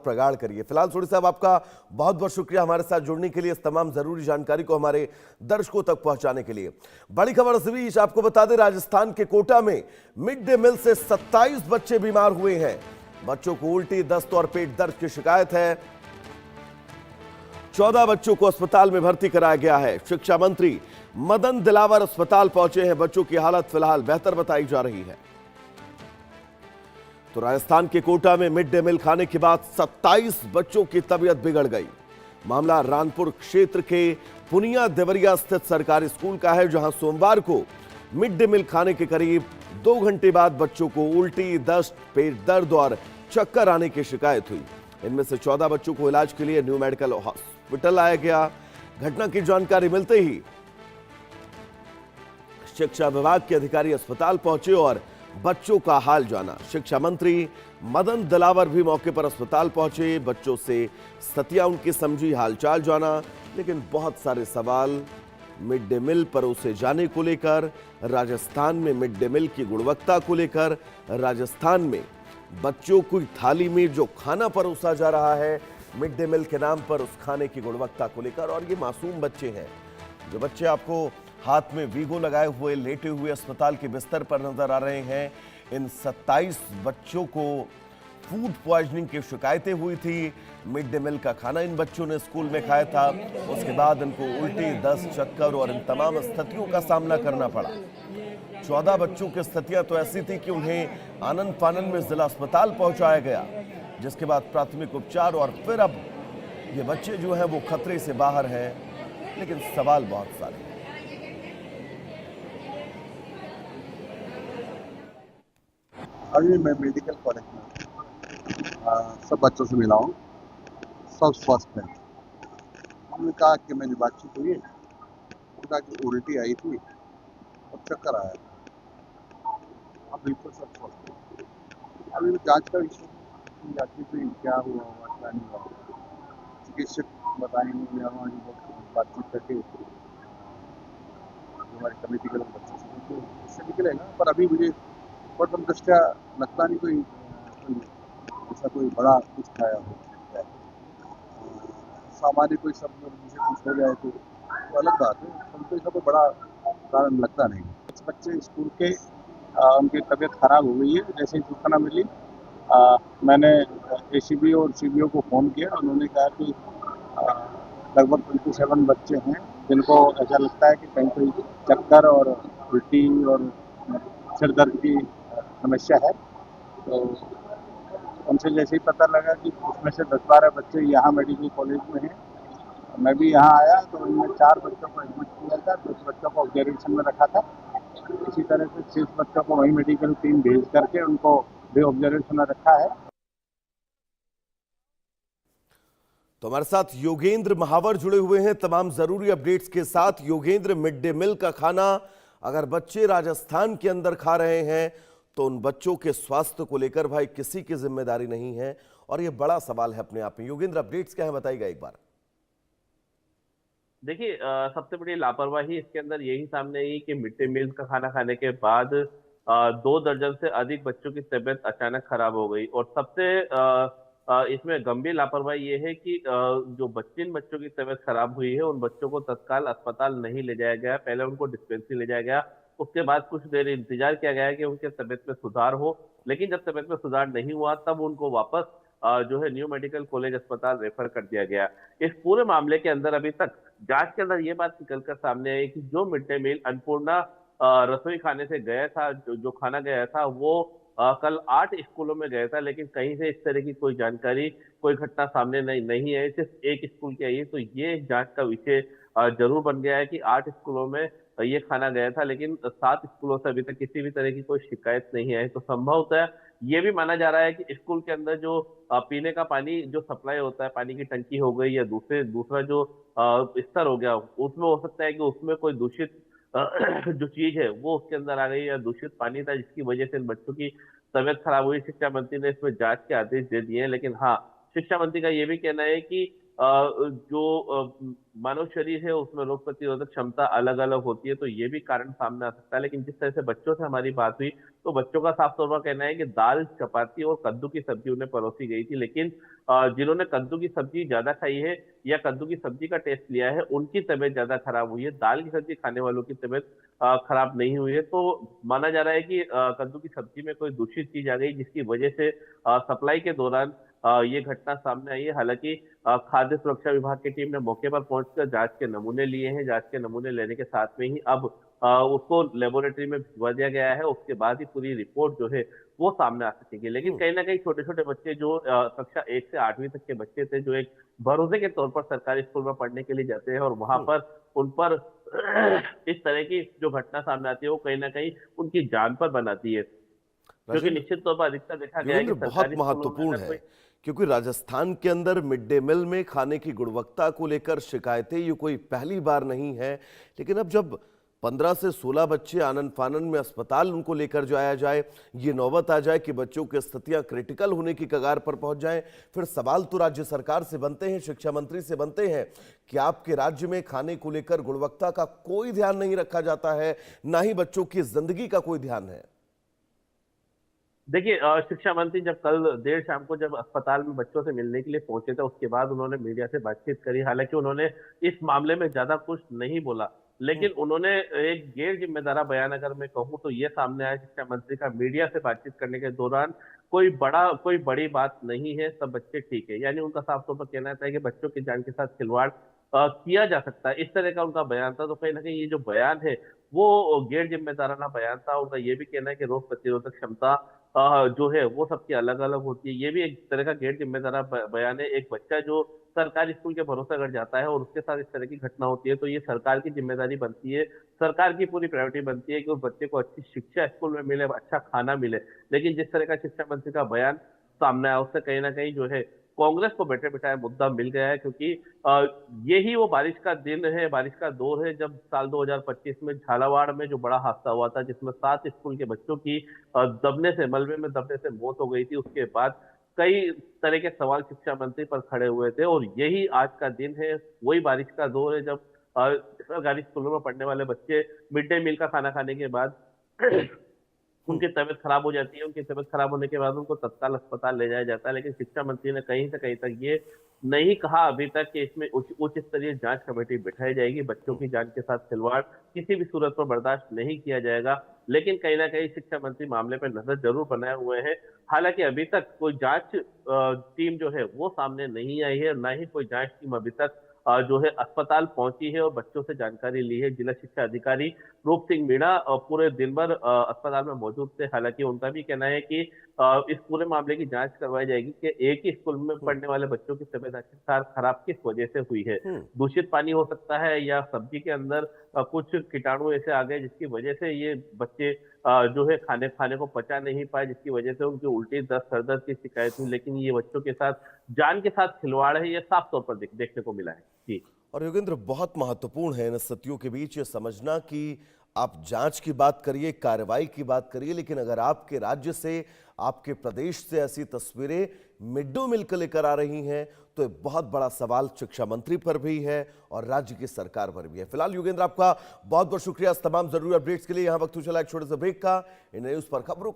प्रगाढ़ करिए। फिलहाल सोढ़ी साहब, आपका बहुत बहुत शुक्रिया हमारे साथ जुड़ने के लिए, इस तमाम जरूरी जानकारी को हमारे दर्शकों तक पहुंचाने के लिए। बड़ी खबर इस बीच आपको बता दें, राजस्थान के कोटा में मिड डे मील से 27 बच्चे बीमार हुए हैं। बच्चों को उल्टी, दस्त और पेट दर्द की शिकायत है। 14 बच्चों को अस्पताल में भर्ती कराया गया है। शिक्षा मंत्री मदन दिलावर अस्पताल पहुंचे हैं। बच्चों की हालत फिलहाल बेहतर बताई जा रही है। तो राजस्थान के कोटा में मिड डे मील खाने के बाद 27 बच्चों की तबीयत बिगड़ गई। मामला रानपुर क्षेत्र के पुनिया देवरिया स्थित सरकारी स्कूल का है, जहां सोमवार को मिड डे मील खाने के करीब 2 घंटे बाद बच्चों को उल्टी, दस्त, पेट दर्द और चक्कर आने की शिकायत हुई। इनमें से 14 बच्चों को इलाज के लिए न्यू मेडिकल हॉस्पिटल लाया गया। घटना की जानकारी मिलते ही शिक्षा विभाग के अधिकारी अस्पताल पहुंचे और बच्चों का हाल जाना। शिक्षा मंत्री मदन दिलावर भी मौके पर अस्पताल पहुंचे। बच्चों से स्थितियां उनकी समझी, हालचाल जाना, लेकिन बहुत सारे सवाल मिड डे मील परोसे जाने को लेकर, राजस्थान में मिड डे मील की गुणवत्ता को लेकर, राजस्थान में बच्चों की थाली में जो खाना परोसा जा रहा है मिड डे मील के नाम पर, उस खाने की गुणवत्ता को लेकर। और ये मासूम बच्चे हैं, जो बच्चे आपको हाथ में वीगो लगाए हुए लेटे हुए अस्पताल के बिस्तर पर नजर आ रहे हैं। इन 27 बच्चों को फूड पॉइजनिंग की शिकायतें हुई थी। मिड डे मील का खाना इन बच्चों ने स्कूल में खाया था, उसके बाद इनको उल्टी, दस्त, चक्कर और इन तमाम स्थितियों का सामना करना पड़ा। 14 बच्चों की स्थितियां तो ऐसी थी कि उन्हें आनंद फानन में जिला अस्पताल पहुंचाया गया, जिसके बाद प्राथमिक उपचार, और फिर अब ये बच्चे जो हैं वो खतरे से बाहर हैं। लेकिन सवाल बहुत सारे हैं। अभी मैं मेडिकल कॉलेज में सब बच्चों से मिला हूँ, सब स्वस्थ हैं। हमने कहा कि मेरी बातचीत हुई है, उन्होंने कहा कि उल्टी आई थी और चक्कर आया था। अब बिल्कुल सब स्वस्थ हैं। अभी वो जांच का विषय जाती थी, क्या हुआ होगा क्या नहीं हुआ होगा, चिकित्सक बताएंगे या हमारी बातचीत करके हमारी कमेटी के लोग बच्चों से तो उससे निकलेगा। पर अभी मुझे प्रथम दृष्टया लगता नहीं कोई ऐसा कोई बड़ा कुछ खाया हो। सामान्य कोई सब मुझे कुछ हो जाए तो अलग बात है, हमको इसका कोई बड़ा कारण लगता नहीं। कुछ बच्चे स्कूल के उनकी तबीयत खराब हो गई है। जैसे ही सूचना मिली मैंने एसीबी और सीबीओ को फ़ोन किया। उन्होंने कहा कि लगभग 27 बच्चे हैं जिनको ऐसा लगता है कि कहीं कोई चक्कर और उल्टी और सिर दर्द की समस्या है। तो उनसे जैसे ही पता लगा कि उसमें से 10-12 बच्चे यहाँ मेडिकल कॉलेज में हैं, मैं भी यहाँ आया तो उनमें 4 बच्चों को एडमिट किया था, 10 बच्चों को ऑब्जर्वेशन में रखा था। इसी तरह से 6 बच्चों को वही मेडिकल टीम भेज करके उनको भी ऑब्जर्वेशन में रखा है। तो हमारे साथ योगेंद्र महावर जुड़े हुए हैं तमाम जरूरी अपडेट्स के साथ। योगेंद्र, मिड डे मील का खाना अगर बच्चे राजस्थान के अंदर खा रहे हैं तो उन बच्चों के स्वास्थ्य को लेकर भाई किसी की जिम्मेदारी नहीं है, और यह बड़ा सवाल है अपने आप में। योगेंद्र, अपडेट्स क्या है बताइएगा एक बार। देखिए, सबसे बड़ी लापरवाही इसके अंदर यही सामने आई कि मिड डे मील का खाना खाने के बाद 2 दर्जन से अधिक बच्चों की तबीयत अचानक खराब हो गई। और सबसे इसमें गंभीर लापरवाही ये है कि जो जिन बच्चों की तबीयत खराब हुई है उन बच्चों को तत्काल अस्पताल नहीं ले जाया गया। पहले उनको डिस्पेंसरी ले जाया गया, उसके बाद कुछ देर इंतजार किया गया कि उनके तबीयत में सुधार हो। लेकिन जब तबीयत में सुधार नहीं हुआ तब उनको वापस जो है न्यू मेडिकल कॉलेज अस्पताल रेफर कर दिया गया। इस पूरे मामले के अंदर अभी तक जांच के अंदर ये बात निकल कर सामने आई कि जो मिड डे मील अन्नपूर्णा रसोई खाने से गया था, जो खाना गया था वो कल 8 स्कूलों में गया था, लेकिन कहीं से इस तरह की कोई जानकारी, कोई घटना सामने नहीं है। सिर्फ एक स्कूल की आई है। तो ये जांच का विषय जरूर बन गया है कि 8 स्कूलों में ये खाना गया था, लेकिन 7 स्कूलों से अभी तक किसी भी तरह की कोई शिकायत नहीं आई। तो संभवतः ये भी माना जा रहा है कि स्कूल के अंदर जो पीने का पानी जो सप्लाई होता है, पानी की टंकी हो गई या दूसरा जो स्तर हो गया, उसमें हो सकता है कि उसमें कोई दूषित जो चीज है वो उसके अंदर आ गई, या दूषित पानी था जिसकी वजह से इन बच्चों की तबीयत खराब हुई। शिक्षा मंत्री ने इसमें जांच के आदेश दे दिए हैं। लेकिन हाँ, शिक्षा मंत्री का ये भी कहना है कि जो मानव शरीर है उसमें रोग प्रतिरोधक क्षमता अलग अलग होती है, तो ये भी कारण सामने आ सकता है। लेकिन जिस तरह से बच्चों से हमारी बात हुई, तो बच्चों का साफ तौर पर कहना है कि दाल, चपाती और कद्दू की सब्जी उन्हें परोसी गई थी, लेकिन जिन्होंने कद्दू की सब्जी ज्यादा खाई है या कद्दू की सब्जी का टेस्ट लिया है, उनकी तबीयत ज्यादा खराब हुई है। दाल की सब्जी खाने वालों की तबीयत खराब नहीं हुई है। तो माना जा रहा है कि कद्दू की सब्जी में कोई दूषित चीज आ गई, जिसकी वजह से सप्लाई के दौरान ये घटना सामने आई है। हालांकि खाद्य सुरक्षा विभाग की टीम ने मौके पर पहुंचकर जांच के नमूने लिए हैं। जांच के नमूने लेने के साथ में ही अब उसको लेबोरेटरी में भिजवा दिया गया है। उसके बाद ही पूरी रिपोर्ट जो है वो सामने आ सकेगी। लेकिन कहीं ना कहीं छोटे छोटे बच्चे जो कक्षा 1 से 8वीं तक के बच्चे थे, जो एक भरोसे के तौर पर सरकारी स्कूल में पढ़ने के लिए जाते हैं, और वहां पर उन पर इस तरह की जो घटना सामने आती है, वो कहीं ना कहीं उनकी जान पर बनाती है। क्योंकि राजेंद्र, निश्चित तौर पर अधिकतर देखा गया है कि योगेंद्र बहुत सरकारी स्कूलों में महत्वपूर्ण अगर है, कोई क्योंकि राजस्थान के अंदर मिड डे मील में खाने की गुणवत्ता को लेकर शिकायतें ये कोई पहली बार नहीं है। लेकिन अब जब 15 से 16 बच्चे आनन फानन में अस्पताल उनको लेकर जाया जाए, ये नौबत आ जाए कि बच्चों की स्थितियां क्रिटिकल होने की कगार पर पहुंच जाएं, फिर सवाल तो राज्य सरकार से बनते हैं, शिक्षा मंत्री से बनते हैं कि आपके राज्य में खाने को लेकर गुणवत्ता का कोई ध्यान नहीं रखा जाता है, ना ही बच्चों की जिंदगी का कोई ध्यान है। देखिए, शिक्षा मंत्री जब कल देर शाम को जब अस्पताल में बच्चों से मिलने के लिए पहुंचे थे, उसके बाद उन्होंने मीडिया से बातचीत करी। हालांकि उन्होंने इस मामले में ज्यादा कुछ नहीं बोला, लेकिन उन्होंने एक गैर जिम्मेदारा बयान, अगर मैं कहूँ तो ये सामने आया शिक्षा मंत्री का, मीडिया से बातचीत करने के दौरान कोई बड़ी बात नहीं है, सब बच्चे ठीक है। यानी उनका साफ तौर पर कहना था कि बच्चों की जान के साथ खिलवाड़ किया जा सकता है, इस तरह का उनका बयान था। तो कहीं ना कहीं ये जो बयान है वो गैर जिम्मेदाराना बयान था। उनका ये भी कहना है कि रोग प्रतिरोधक क्षमता जो है वो सबकी अलग अलग होती है, ये भी एक तरह का गैर जिम्मेदार बयान है। एक बच्चा जो सरकारी स्कूल के भरोसे अगर जाता है और उसके साथ इस तरह की घटना होती है, तो ये सरकार की जिम्मेदारी बनती है, सरकार की पूरी प्रायोरिटी बनती है कि उस बच्चे को अच्छी शिक्षा स्कूल में मिले, अच्छा खाना मिले। लेकिन जिस तरह का शिक्षा मंत्री का बयान सामने आया, उससे कहीं ना कहीं जो है कांग्रेस को बैठे बिठाए मुद्दा मिल गया है। क्योंकि यही वो बारिश का दिन है, बारिश का दौर है, जब साल 2025 में झालावाड़ में जो बड़ा हादसा हुआ था, जिसमें 7 स्कूल के बच्चों की मलबे में दबने से मौत हो गई थी। उसके बाद कई तरह के सवाल शिक्षा मंत्री पर खड़े हुए थे, और यही आज का दिन है, वही बारिश का दौर है, जब सरकारी स्कूलों में पढ़ने वाले बच्चे मिड डे मील का खाना खाने के बाद उनकी तबीयत खराब हो जाती है। उनकी तबीयत खराब होने के बाद उनको तत्काल अस्पताल ले जाया जाता है। लेकिन शिक्षा मंत्री ने कहीं से कहीं तक ये नहीं कहा अभी तक कि इसमें उच्च स्तरीय जांच कमेटी बिठाई जाएगी, बच्चों की जान के साथ खिलवाड़ किसी भी सूरत पर बर्दाश्त नहीं किया जाएगा। लेकिन कहीं ना कहीं शिक्षा मंत्री मामले पर नजर जरूर बनाए हुए हैं। हालांकि अभी तक कोई जांच टीम जो है वो सामने नहीं आई है, ना ही कोई जांच टीम अभी तक जो है अस्पताल पहुंची है और बच्चों से जानकारी ली है। जिला शिक्षा अधिकारी रूप सिंह मीणा पूरे दिन भर अस्पताल में मौजूद थे। हालांकि उनका भी कहना है कि इस पूरे मामले की जांच करवाई जाएगी कि एक ही स्कूल में पढ़ने वाले बच्चों की तबीयत आखिरकार खराब किस वजह से हुई है। दूषित पानी हो सकता है, या सब्जी के अंदर कुछ कीटाणु ऐसे आ गए जिसकी वजह से ये बच्चे जो है खाने को पचा नहीं पाए, जिसकी वजह से उनकी उल्टी, दस्त, सर दर्द की शिकायत हुई। लेकिन ये बच्चों के साथ जान के साथ खिलवाड़ है, ये साफ तौर पर देखने को मिला है जी। और योगेंद्र, बहुत महत्वपूर्ण है इन स्थितियों के बीच ये समझना कि आप जांच की बात करिए, कार्रवाई की बात करिए, लेकिन अगर आपके राज्य से, आपके प्रदेश से ऐसी तस्वीरें मिड डे मील को लेकर आ रही हैं, तो एक बहुत बड़ा सवाल शिक्षा मंत्री पर भी है और राज्य की सरकार पर भी है। फिलहाल योगेंद्र, आपका बहुत बहुत शुक्रिया इस तमाम जरूरी अपडेट्स के लिए। यहां वक्त चला एक छोटे से ब्रेक का। इन न्यूज पर खबरों